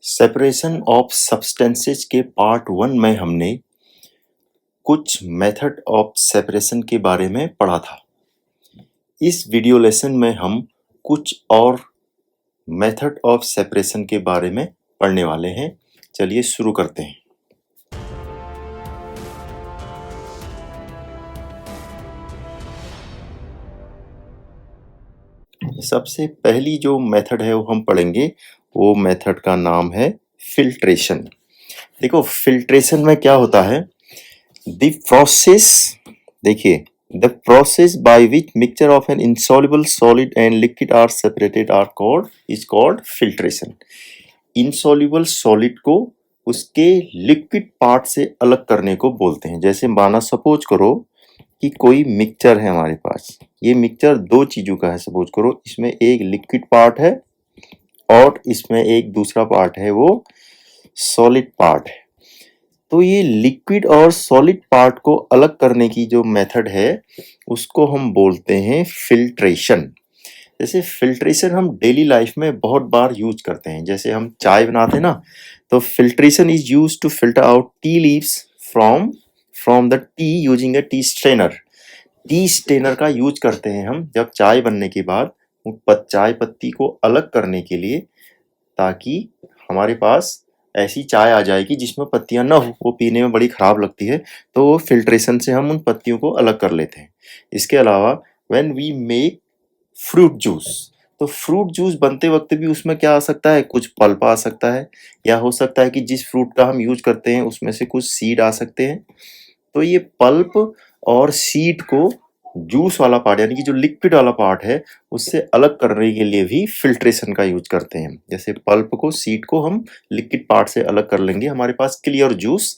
Separation of substances के part one में हमने कुछ मेथड ऑफ सेपरेशन के बारे में पढ़ा था। इस वीडियो लेसन में हम कुछ और मेथड ऑफ सेपरेशन के बारे में पढ़ने वाले हैं। चलिए शुरू करते हैं। सबसे पहली जो मेथड है वो हम पढ़ेंगे, वो मेथड का नाम है फिल्ट्रेशन। देखो फिल्ट्रेशन में क्या होता है, द प्रोसेस, देखिए the process by which mixture of an insoluble solid and liquid are separated are called is called filtration. insoluble solid को उसके लिक्विड पार्ट से अलग करने को बोलते हैं। जैसे माना सपोज करो कि कोई मिक्सचर है हमारे पास, ये मिक्सचर दो चीजों का है। सपोज करो इसमें एक लिक्विड पार्ट है और इसमें एक दूसरा पार्ट है, वो सॉलिड पार्ट है। तो ये लिक्विड और सॉलिड पार्ट को अलग करने की जो मेथड है उसको हम बोलते हैं फिल्ट्रेशन। जैसे फिल्ट्रेशन हम डेली लाइफ में बहुत बार यूज करते हैं। जैसे हम चाय बनाते हैं ना, तो filtration is use to filter out tea leaves from from the tea using a tea strainer. Tea strainer का यूज करते हैं हम जब चाय बनने के बाद चाय पत्ती को अलग करने के लिए, ताकि हमारे पास ऐसी चाय आ जाएगी जिसमें पत्तियां ना हो, वो पीने में बड़ी खराब लगती है। तो वो फिल्ट्रेशन से हम उन पत्तियों को अलग कर लेते हैं। इसके अलावा when we make fruit juice, तो फ्रूट जूस बनते वक्त भी उसमें क्या आ सकता है, कुछ पल्प आ सकता है, या हो सकता है कि जिस फ्रूट का हम यूज करते हैं उसमें से कुछ सीड आ सकते हैं। तो ये पल्प और सीड को जूस वाला पार्ट यानी कि जो लिक्विड वाला पार्ट है उससे अलग करने के लिए भी फिल्ट्रेशन का यूज करते हैं। जैसे पल्प को, सीड को हम लिक्विड पार्ट से अलग कर लेंगे, हमारे पास क्लियर जूस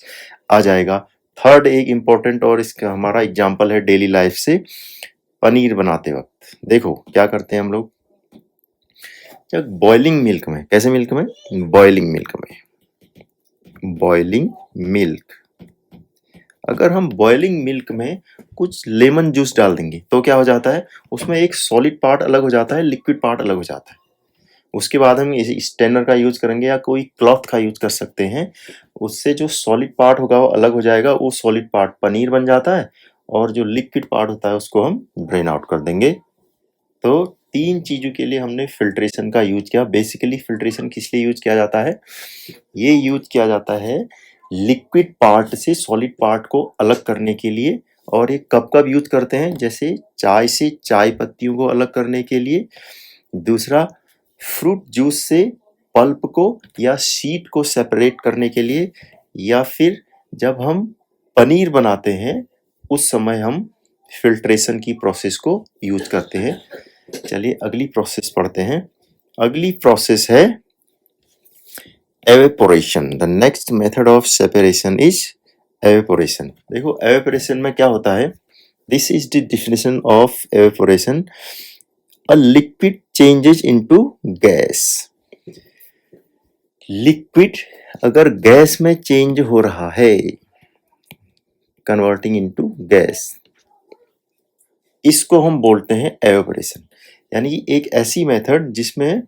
आ जाएगा। थर्ड एक इम्पोर्टेंट और इसका हमारा एग्जांपल है डेली लाइफ से, पनीर बनाते वक्त देखो क्या करते हैं हम लोग। जब बॉइलिंग मिल्क में, कैसे मिल्क में, बॉइलिंग मिल्क में, बॉइलिंग मिल्क, अगर हम बॉइलिंग मिल्क में कुछ लेमन जूस डाल देंगे तो क्या हो जाता है, उसमें एक सॉलिड पार्ट अलग हो जाता है, लिक्विड पार्ट अलग हो जाता है। उसके बाद हम इस स्ट्रेनर का यूज करेंगे या कोई क्लॉथ का यूज कर सकते हैं। उससे जो सॉलिड पार्ट होगा वो अलग हो जाएगा, वो सॉलिड पार्ट पनीर बन जाता है और जो लिक्विड पार्ट होता है उसको हम ड्रेन आउट कर देंगे। तो तीन चीजों के लिए हमने फिल्ट्रेशन का यूज किया। बेसिकली फिल्ट्रेशन किस लिए यूज किया जाता है, ये यूज किया जाता है लिक्विड पार्ट से सॉलिड पार्ट को अलग करने के लिए। और ये कब कब यूज करते हैं, जैसे चाय से चाय पत्तियों को अलग करने के लिए, दूसरा फ्रूट जूस से पल्प को या सीड को सेपरेट करने के लिए, या फिर जब हम पनीर बनाते हैं उस समय हम फिल्ट्रेशन की प्रोसेस को यूज करते हैं। चलिए अगली प्रोसेस पढ़ते हैं। अगली प्रोसेस है evaporation. The next method of separation is evaporation. देखो एवेपोरेशन में क्या होता है, this is the definition of evaporation, a liquid changes into gas. Liquid अगर गैस में चेंज हो रहा है, कन्वर्टिंग इनटू गैस, इसको हम बोलते हैं एवेपोरेशन। यानी कि एक ऐसी मेथड जिसमें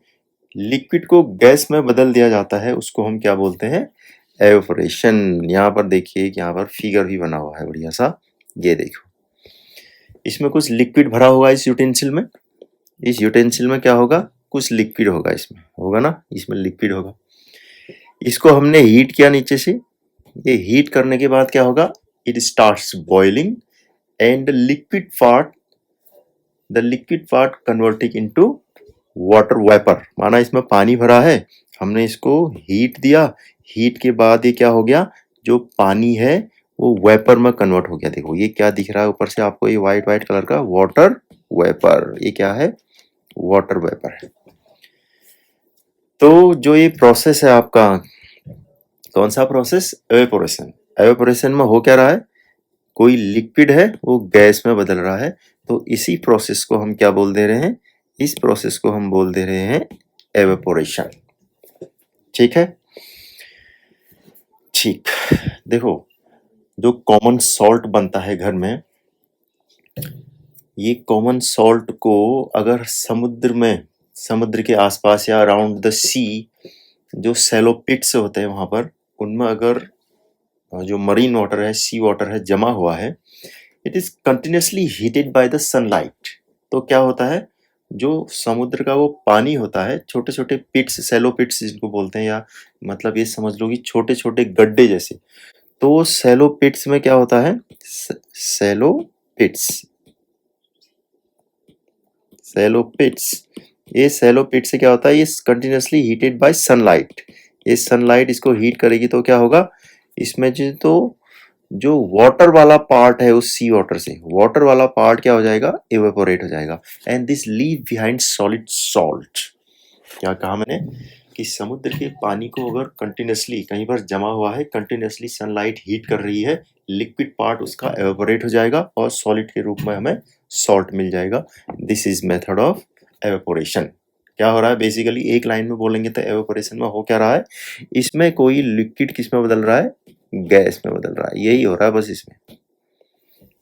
लिक्विड को गैस में बदल दिया जाता है, उसको हम क्या बोलते हैं, एवेपोरेशन। यहाँ पर देखिए, यहाँ पर फिगर भी बना हुआ है बढ़िया सा, ये देखो इसमें कुछ लिक्विड भरा हुआ है। इस यूटेंसिल में, इस यूटेंसिल में क्या होगा, कुछ लिक्विड होगा, इसमें होगा ना, इसमें लिक्विड होगा। इसको हमने हीट किया नीचे से, ये हीट करने के बाद क्या होगा, it starts boiling and the liquid part converting into water vapour. माना इसमें पानी भरा है, हमने इसको हीट दिया, हीट के बाद ये क्या हो गया, जो पानी है वो वेपर में कन्वर्ट हो गया। देखो ये क्या दिख रहा है ऊपर से आपको, ये व्हाइट व्हाइट कलर का वाटर वेपर, ये क्या है, वाटर वेपर है। तो जो ये प्रोसेस है आपका, कौन सा प्रोसेस, एवेपोरेशन। एवेपोरेशन में हो क्या रहा है, कोई लिक्विड है वो गैस में बदल रहा है। तो इसी प्रोसेस को हम क्या बोल दे रहे हैं, इस प्रोसेस को हम बोल दे रहे हैं एवेपोरेशन। ठीक है, ठीक। देखो जो कॉमन सॉल्ट बनता है घर में, ये कॉमन सॉल्ट को अगर समुद्र में, समुद्र के आसपास या अराउंड द सी जो सैलो पिट्स होते हैं वहां पर, उनमें अगर जो मरीन वाटर है, सी वाटर है, जमा हुआ है, it is continuously heated by the sunlight. तो क्या होता है, जो समुद्र का वो पानी होता है, छोटे छोटे पिट्स, सैलो पिट्स जिनको बोलते हैं, या मतलब ये समझ लो कि छोटे छोटे गड्ढे जैसे, तो सैलो पिट्स में क्या होता है, सैलो पिट्स, सैलो पिट्स, ये सैलो पिट से क्या होता है, ये कंटिन्यूसली हीटेड बाय सनलाइट। ये सनलाइट इसको हीट करेगी तो क्या होगा, इसमें जो वाटर वाला पार्ट है उस सी वाटर से, वाटर वाला पार्ट क्या हो जाएगा, इवेपोरेट हो जाएगा, and this leave behind solid salt. क्या कहा मैंने कि समुद्र के पानी को अगर कंटिन्यूसली कहीं पर जमा हुआ है, कंटिन्यूसली सनलाइट हीट कर रही है, लिक्विड पार्ट उसका एवेपोरेट हो जाएगा और सॉलिड के रूप में हमें सॉल्ट मिल जाएगा। This is method of evaporation. क्या हो रहा है, बेसिकली एक लाइन में बोलेंगे तो एवेपोरेशन में हो क्या रहा है, इसमें कोई लिक्विड किस में बदल रहा है, गैस में बदल रहा है, यही हो रहा है बस इसमें।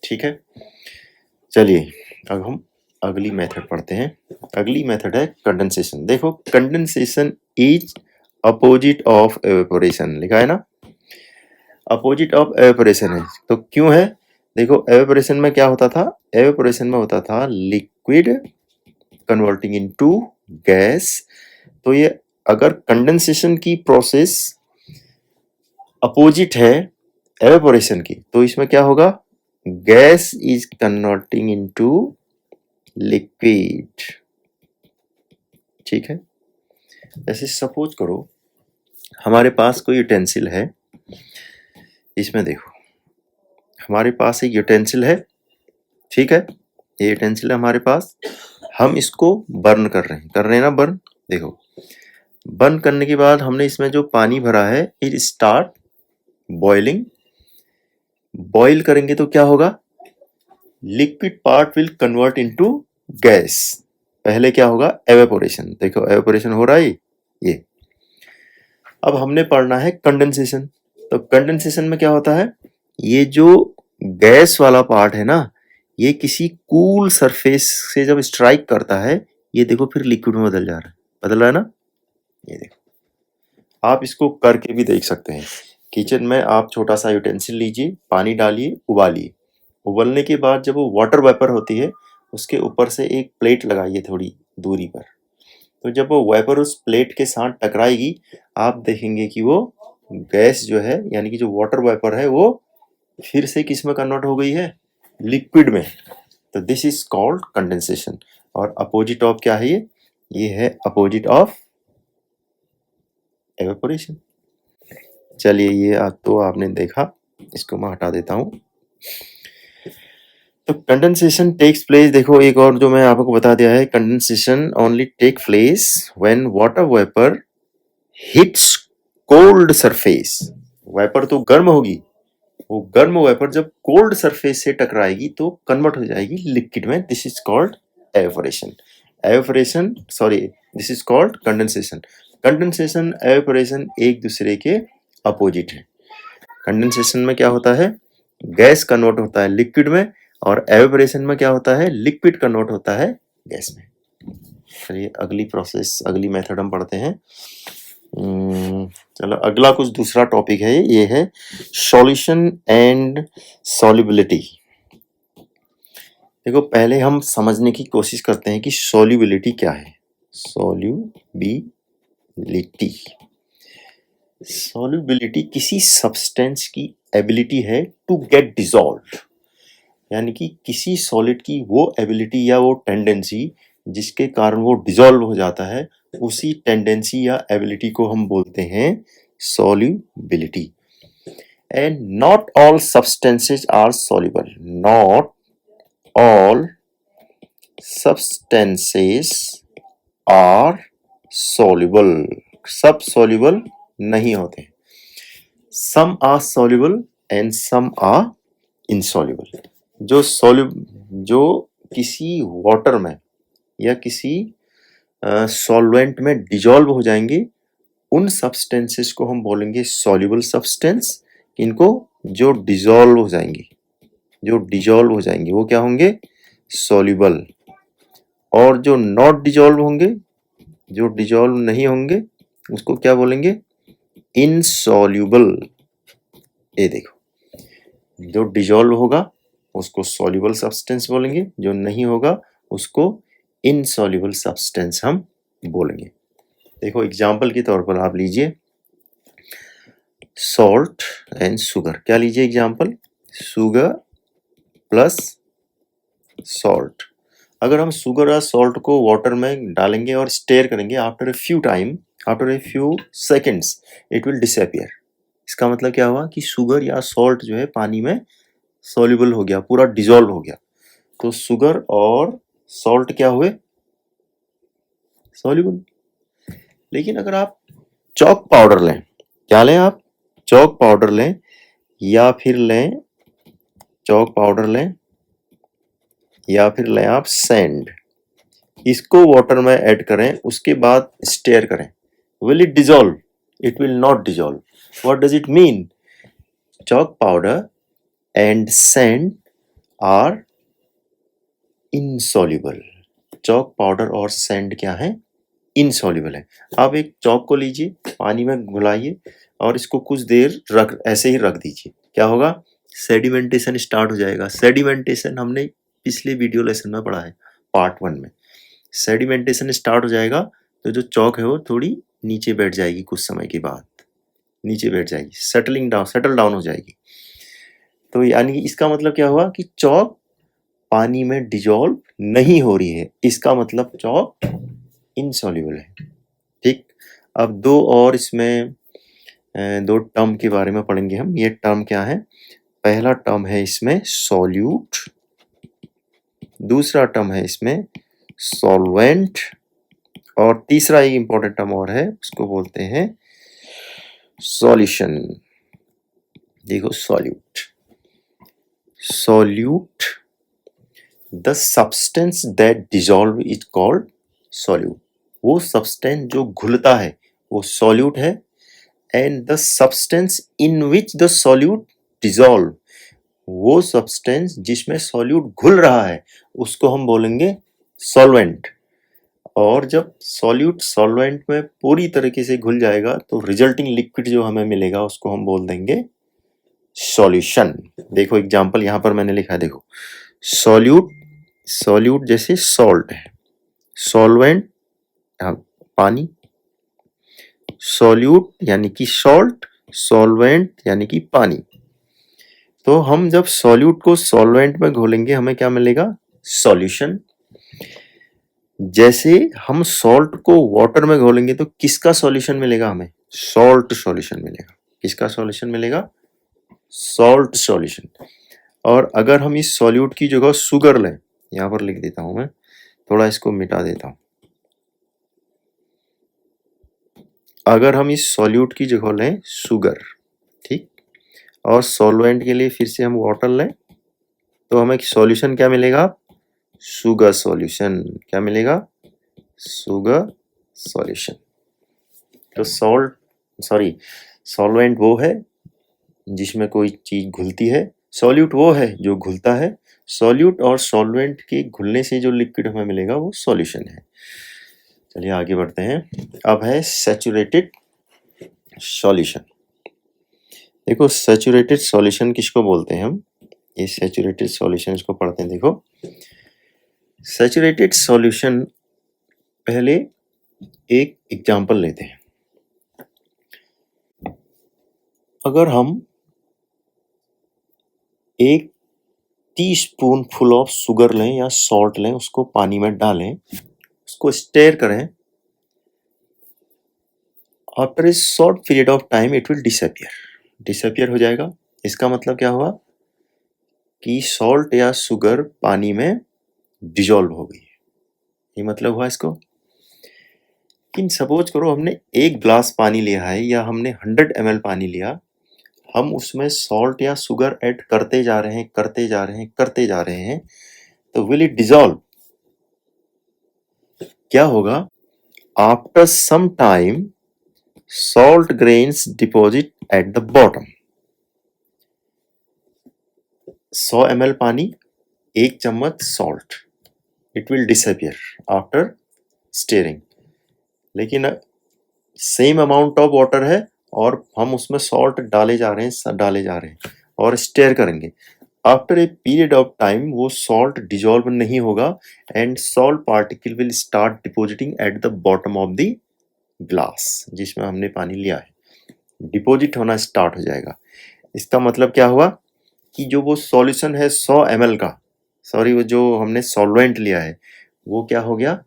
ठीक है, चलिए अब हम अगली मेथड पढ़ते हैं। अगली मेथड है कंडेंसेशन। देखो, condensation is opposite of evaporation, लिखा है ना, अपोजिट ऑफ एवेपोरेशन है। तो क्यों है, देखो एवेपोरेशन में क्या होता था, एवेपोरेशन में होता था लिक्विड कन्वर्टिंग इनटू गैस। तो ये अगर कंडेंसेशन की प्रोसेस अपोजिट है एवेपोरेशन की, तो इसमें क्या होगा, gas is converting into liquid. ठीक है, जैसे सपोज करो हमारे पास कोई यूटेंसिल है, इसमें देखो हमारे पास एक यूटेंसिल है, ठीक है, ये यूटेंसिल है हमारे पास, हम इसको बर्न कर रहे हैं ना, बर्न। देखो बर्न करने के बाद हमने इसमें जो पानी भरा है, इट स्टार्ट बॉइलिंग। बॉइल करेंगे तो क्या होगा, liquid part will convert into gas. पहले क्या होगा, एवेपोरेशन। देखो एवेपोरेशन हो रहा है ये। अब हमने पढ़ना है कंडेंसेशन। तो कंडेंसेशन में क्या होता है, ये जो गैस वाला पार्ट है ना, ये किसी कूल सरफेस से जब स्ट्राइक करता है, ये देखो फिर लिक्विड में बदल जा रहा है, बदल रहा है ना, ये देखो। आप इसको करके भी देख सकते हैं। किचन में आप छोटा सा यूटेंसिल लीजिए, पानी डालिए, उबालिए। उबलने के बाद जब वो वाटर वेपर होती है, उसके ऊपर से एक प्लेट लगाइए थोड़ी दूरी पर। तो जब वो वेपर उस प्लेट के साथ टकराएगी, आप देखेंगे कि वो गैस जो है, यानी कि जो वाटर वेपर है, वो फिर से किस में कन्वर्ट हो गई है, लिक्विड में। तो दिस इज कॉल्ड कंडेंसेशन। और अपोजिट ऑफ क्या है, ये है अपोजिट ऑफ एवेपोरेशन। चलिए ये तो आपने देखा, इसको मैं हटा देता हूं। तो कंडेंसेशन टेक्स प्लेस, देखो एक और जो मैं आपको बता दिया है, condensation only take place when water vapour hits cold surface. Vapour तो गर्म होगी, वो गर्म वेपर जब कोल्ड सरफेस से टकराएगी तो कन्वर्ट हो जाएगी लिक्विड में। This is called evaporation. Evaporation, sorry, this is called condensation. Condensation evaporation एक दूसरे के अपोजिट है। कंडेंसेशन में क्या होता है, गैस कन्वर्ट होता है लिक्विड में, और एवेपोरेशन में क्या होता है, लिक्विड कन्वर्ट होता है गैस में। चलिए अगली प्रोसेस, अगली मेथड हम पढ़ते हैं। चलो अगला कुछ दूसरा टॉपिक है, ये है सॉल्यूशन एंड सॉल्युबिलिटी। देखो पहले हम समझने की कोशिश करते हैं कि सॉल्युबिलिटी क्या है। सॉल्युबिलिटी, सॉल्युबिलिटी किसी सब्सटेंस की एबिलिटी है टू गेट डिसॉल्व, यानी कि किसी सॉलिड की वो एबिलिटी या वो टेंडेंसी जिसके कारण वो डिसॉल्व हो जाता है, उसी टेंडेंसी या एबिलिटी को हम बोलते हैं solubility. And not all substances are soluble, not all substances are soluble, सब सॉल्युबल नहीं होते। Some are soluble and some are insoluble. जो किसी वाटर में या किसी सॉल्वेंट में डिजॉल्व हो जाएंगे, उन सब्सटेंसेस को हम बोलेंगे सॉल्युबल सब्सटेंस। इनको जो डिजॉल्व हो जाएंगे, जो डिजॉल्व हो जाएंगे वो क्या होंगे, सॉल्युबल। और जो नॉट डिजॉल्व होंगे, जो डिजॉल्व नहीं होंगे, उसको क्या बोलेंगे? इनसॉल्यूबल। ये देखो, जो डिजॉल्व होगा उसको सॉल्यूबल सब्सटेंस बोलेंगे, जो नहीं होगा उसको इनसॉल्यूबल सब्सटेंस हम बोलेंगे। देखो एग्जाम्पल के तौर पर आप लीजिए सॉल्ट एंड शुगर। क्या लीजिए एग्जाम्पल? Sugar plus salt. अगर हम शुगर और सॉल्ट को वाटर में डालेंगे और स्टेयर करेंगे, after a few seconds it will disappear. इसका मतलब क्या हुआ कि शुगर या सॉल्ट जो है पानी में सॉल्युबल हो गया, पूरा डिजोल्व हो गया। तो शुगर और सॉल्ट क्या हुए? सॉल्युबल। लेकिन अगर आप चॉक पाउडर लें, क्या लें आप? चॉक पाउडर लें, या फिर लें चॉक पाउडर लें, या फिर लें आप सैंड, इसको वाटर में ऐड करें, उसके बाद स्टेयर करें, will it dissolve? It will not dissolve. What does it mean? Chalk powder and sand are insoluble. Chalk powder और सैंड क्या है? इनसॉल्युबल है। आप एक चॉक को लीजिए, पानी में घुलाइए और इसको कुछ देर ऐसे ही रख दीजिए। क्या होगा? सेडिमेंटेशन स्टार्ट हो जाएगा। सेडिमेंटेशन हमने पिछले वीडियो लेसन में पढ़ा है, पार्ट 1 में। सेडिमेंटेशन स्टार्ट हो जाएगा तो जो चॉक है वो थोड़ी नीचे बैठ जाएगी, कुछ समय के बाद नीचे बैठ जाएगी, सेटल डाउन हो जाएगी। तो यानी कि इसका मतलब क्या हुआ कि चॉक पानी में डिजॉल्व नहीं हो रही है, इसका मतलब चॉक इनसॉल्युबल है। ठीक, अब दो और इसमें दो टर्म के बारे में पढ़ेंगे हम। ये टर्म क्या है? पहला टर्म है इसमें सॉल्यूट, दूसरा टर्म है इसमें सॉल्वेंट, और तीसरा एक इंपॉर्टेंट टर्म और है, उसको बोलते हैं सॉल्यूशन। देखो solute, solute, the substance that dissolve is called solute. वो सब्सटेंस जो घुलता है वो सॉल्यूट है। And the substance in which the solute dissolve, वो सब्सटेंस जिसमें सॉल्यूट घुल रहा है उसको हम बोलेंगे सॉल्वेंट। और जब सॉल्यूट सॉल्वेंट में पूरी तरीके से घुल जाएगा तो रिजल्टिंग लिक्विड जो हमें मिलेगा उसको हम बोल देंगे सॉल्यूशन। देखो एग्जांपल यहां पर मैंने लिखा है, देखो सॉल्यूट, सॉल्यूट जैसे सॉल्ट है, सॉल्वेंट पानी, सॉल्यूट यानी कि सॉल्ट, सॉल्वेंट यानी कि पानी। तो हम जब सॉल्यूट को सॉल्वेंट में घोलेंगे हमें क्या मिलेगा? सॉल्यूशन। जैसे हम सॉल्ट को वाटर में घोलेंगे तो किसका सॉल्यूशन मिलेगा हमें? सॉल्ट सॉल्यूशन मिलेगा। किसका सॉल्यूशन मिलेगा? Salt solution. और अगर हम इस सॉल्यूट की जगह शुगर लें, यहां पर लिख देता हूं मैं, थोड़ा इसको मिटा देता हूं। अगर हम इस सॉल्यूट की जगह लें शुगर, ठीक, और सॉल्वेंट के लिए फिर से हम वाटर लें, तो हमें सॉल्यूशन क्या मिलेगा? Sugar solution. क्या मिलेगा? Sugar solution. तो सॉल्वेंट वो है जिसमें कोई चीज घुलती है, सॉल्यूट वो है जो घुलता है। सॉल्यूट और सॉल्वेंट के घुलने से जो लिक्विड हमें मिलेगा वो सॉल्यूशन है। चलिए आगे बढ़ते हैं। अब है सैचुरेटेड सॉल्यूशन। देखो सैचुरेटेड सॉल्यूशन किसको बोलते हैं हम? ये सैचुरेटेड सॉल्यूशन इसको पढ़ते हैं। देखो सैचुरेटेड सॉल्यूशन, पहले एक एग्जांपल लेते हैं। अगर हम एक टीस्पून फुल ऑफ शुगर लें या सॉल्ट लें, उसको पानी में डालें, उसको स्टेयर करें, after a short period of time it will disappear हो जाएगा। इसका मतलब क्या हुआ कि सॉल्ट या शुगर पानी में डिजॉल्व हो गई, ये मतलब हुआ इसको। लेकिन सपोज करो हमने एक ग्लास पानी लिया है या हमने 100 ml पानी लिया, हम उसमें सॉल्ट या शुगर ऐड करते जा रहे हैं, करते जा रहे हैं, तो विल इट डिजॉल्व? क्या होगा? After some time salt grains deposit at the bottom. 100 ml पानी, 1 चम्मच salt, it will disappear after steering. लेकिन सेम अमाउंट ऑफ वाटर है और हम उसमें सॉल्ट डाले जा रहे हैं और स्टेयर करेंगे। After a period of time वो सॉल्ट डिजॉल्व नहीं होगा and salt particle will start depositing at the bottom of the glass, जिसमें हमने पानी लिया है, डिपॉजिट होना स्टार्ट हो जाएगा। इसका मतलब क्या हुआ कि जो वो सॉल्यूशन है 100 ml का, सॉरी वो जो हमने सॉल्वेंट लिया है वो क्या हो गया,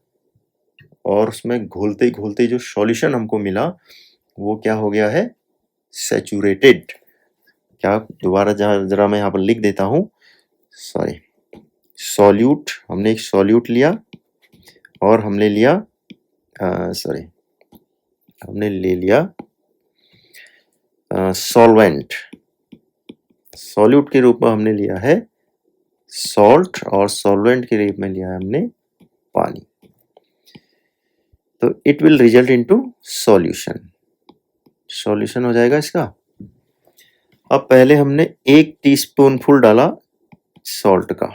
और उसमें घोलते घोलते जो सॉल्यूशन हमको मिला वो क्या हो गया है, सैचुरेटेड। क्या, दोबारा जरा मैं यहाँ पर लिख देता हूँ, सॉरी, सॉल्यूट, हमने एक सॉल्यूट लिया और हमने लिया सॉरी हमने ले लिया सॉल्वेंट, सॉल्यूट के रूप में हमने लिया है सॉल्ट और सॉल्वेंट के रूप में लिया है हमने पानी, तो it will result into solution, solution हो जाएगा इसका। अब पहले हमने 1 टीस्पूनफुल डाला सॉल्ट का,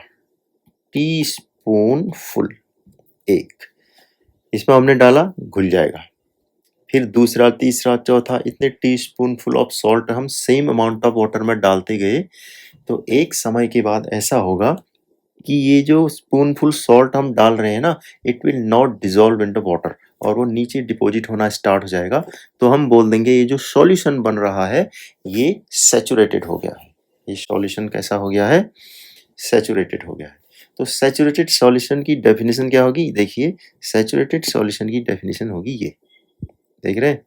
टीस्पूनफुल 1, इसमें हमने डाला, घुल जाएगा। फिर दूसरा, तीसरा, चौथा, इतने टीस्पूनफुल ऑफ सॉल्ट हम सेम अमाउंट ऑफ वाटर में डालते गए, तो एक समय के बाद ऐसा होगा कि ये जो स्पूनफुल सॉल्ट हम डाल रहे हैं ना, it will not dissolve into water, और वो नीचे डिपॉजिट होना स्टार्ट हो जाएगा। तो हम बोल देंगे ये जो सॉल्यूशन बन रहा है ये सैचुरेटेड हो गया है। ये सॉल्यूशन कैसा हो गया है, सैचुरेटेड हो गया है। तो सैचुरेटेड सॉल्यूशन की डेफिनेशन क्या होगी, देखिए सैचुरेटेड सॉल्यूशन की डेफिनेशन होगी ये, देख रहे हैं,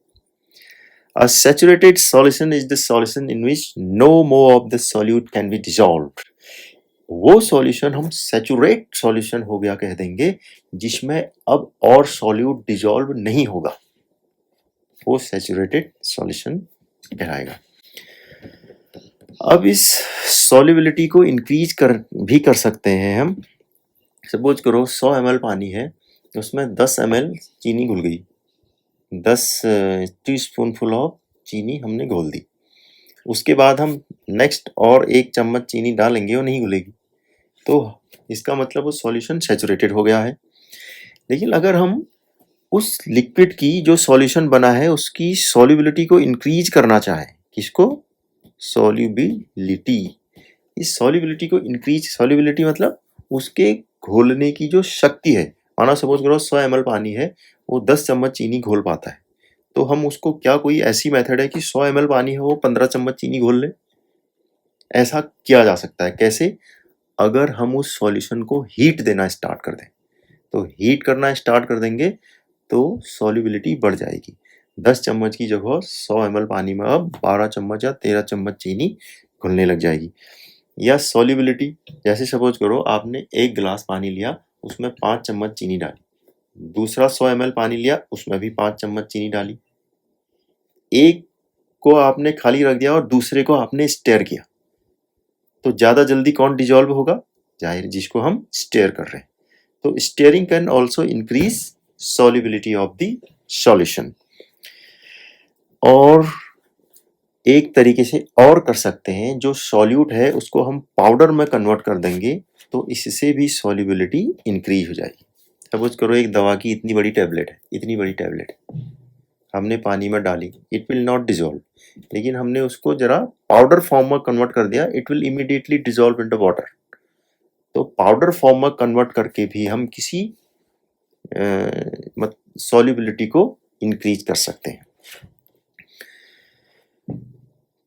A saturated solution is the solution in which no more of the solute can be dissolved. वो सॉल्यूशन हम सैचुरेट सॉल्यूशन हो गया कह देंगे जिसमें अब और सॉल्यूट डिजॉल्व नहीं होगा, वो सैचुरेटेड सॉल्यूशन कहलाएगा। अब इस सॉल्युबिलिटी को इंक्रीज कर सकते हैं हम। सपोज करो 100 ml पानी है, उसमें 10 ml चीनी घुल गई, 10 टीस्पूनफुल ऑफ चीनी हमने घोल दी, उसके बाद हम नेक्स्ट और 1 चम्मच चीनी डालेंगे और नहीं घुलेगी, तो इसका मतलब वो सॉल्यूशन सैचुरेटेड हो गया है। लेकिन अगर हम उस लिक्विड की जो सॉल्यूशन बना है उसकी सॉल्युबिलिटी को इंक्रीज करना चाहें, किसको, सॉल्युबिलिटी, इस सॉल्युबिलिटी को इंक्रीज, सॉल्युबिलिटी मतलब उसके घोलने की जो शक्ति है, माना सपोज करो 100 ml पानी है, वो 10 चम्मच चीनी घोल पाता है, तो हम उसको, क्या कोई ऐसी मेथड है कि 100 ml पानी है वो 15 चम्मच चीनी घोल ले, ऐसा किया जा सकता है। कैसे, अगर हम उस सॉल्यूशन को हीट देना स्टार्ट कर दें, तो हीट करना स्टार्ट कर देंगे तो सॉल्युबिलिटी बढ़ जाएगी। 10 चम्मच की जगह 100 ml पानी में अब 12 चम्मच या 13 चम्मच चीनी घुलने लग जाएगी। या सॉल्युबिलिटी, जैसे सपोज करो आपने 1 गिलास पानी लिया, उसमें 5 चम्मच चीनी डाली, दूसरा 100 ml पानी लिया, उसमें भी 5 चम्मच चीनी डाली, एक को आपने खाली रख दिया और दूसरे को आपने स्टेयर किया, तो ज्यादा जल्दी कौन डिजॉल्व होगा, जाहिर जिसको हम स्टेयर कर रहे हैं। तो steering can also increase solubility of the solution. और एक तरीके से और कर सकते हैं, जो सॉल्यूट है उसको हम पाउडर में कन्वर्ट कर देंगे, तो इससे भी सॉल्युबिलिटी इंक्रीज हो जाएगी। सपोज करो एक दवा की इतनी बड़ी टैबलेट है, इतनी बड़ी टैबलेट हमने पानी में डाली, इट विल नॉट डिजॉल्व, लेकिन हमने उसको जरा पाउडर फॉर्म में कन्वर्ट कर दिया, it will immediately dissolve into water. तो पाउडर फॉर्म में कन्वर्ट करके भी हम किसी सॉल्युबिलिटी को इंक्रीज कर सकते हैं।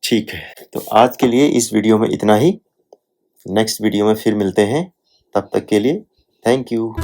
ठीक है, तो आज के लिए इस वीडियो में इतना ही, नेक्स्ट वीडियो में फिर मिलते हैं, तब तक के लिए थैंक यू।